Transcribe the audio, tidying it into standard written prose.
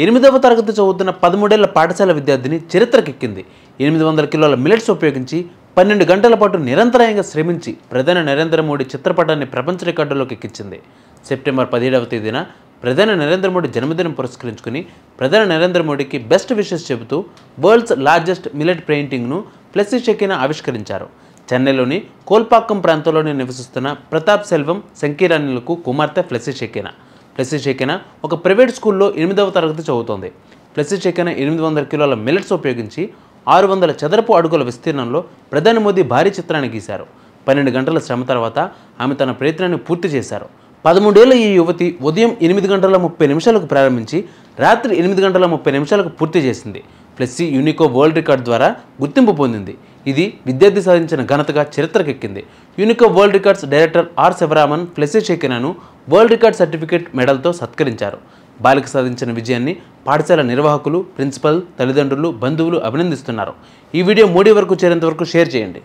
8వ తరగతి చదువుతున్న 13 ఏళ్ల పాఠశాల విద్యార్థిని చరిత్రకెక్కింది. 800 కిలోల మిల్లెట్స్ ఉపయోగించి 12 గంటల పాటు నిరంతరాయంగా శ్రమించి ప్రధాని నరేంద్ర మోడీ చిత్రపటాన్ని ప్రపంచ రికార్డులోకి ఎక్కించింది. సెప్టెంబర్ 17వ తేదీన ప్రధాని నరేంద్ర మోడీ జన్మదినం పురస్కరించుకుని ప్రధాని నరేంద్ర మోడీకి బెస్ట్ విషెస్ చెబుతూ వరల్డ్స్ లార్జెస్ట్ మిల్లెట్ పెయింటింగ్ను ఫ్లెక్సీ షెకీనా ఆవిష్కరించారు. చెన్నైలోని కోల్పాక్కం ప్రాంతంలోని నివసిస్తున్న ప్రతాప్ సెల్వం సంకీరానిలకు కుమార్తె ఫ్లెక్సీ షెకీనా. ఫ్లెక్సీ షెకీనా ఒక ప్రైవేట్ స్కూల్లో 8వ తరగతి చదువుతోంది. ఫ్లెక్సీ షెకీనా 800 కిలోల మిల్లెట్స్ ఉపయోగించి 600 చదరపు అడుగుల విస్తీర్ణంలో ప్రధాని మోదీ భారీ చిత్రాన్ని గీశారు. 12 గంటల శ్రమ తర్వాత ఆమె తన ప్రయత్నాన్ని పూర్తి చేశారు. 13 ఏళ్ల ఈ యువతి ఉదయం 8:30 ప్రారంభించి రాత్రి 8:30 పూర్తి చేసింది. ఫ్లెక్సీ యూనికో వరల్డ్ రికార్డ్ ద్వారా గుర్తింపు పొందింది. ఇది విద్యార్థి సాధించిన ఘనతగా చరిత్రకెక్కింది. Unico World Records director R Sivaraman Flexi షెకీనాను వరల్డ్ రికార్డ్ సర్టిఫికేట్ మెడల్తో సత్కరించారు. బాలిక సాధించిన విజయాన్ని పాఠశాల నిర్వాహకులు, ప్రిన్సిపల్, తల్లిదండ్రులు, బంధువులు అభినందిస్తున్నారు. ఈ వీడియో మోడీ వరకు చేరేంత వరకు షేర్ చేయండి.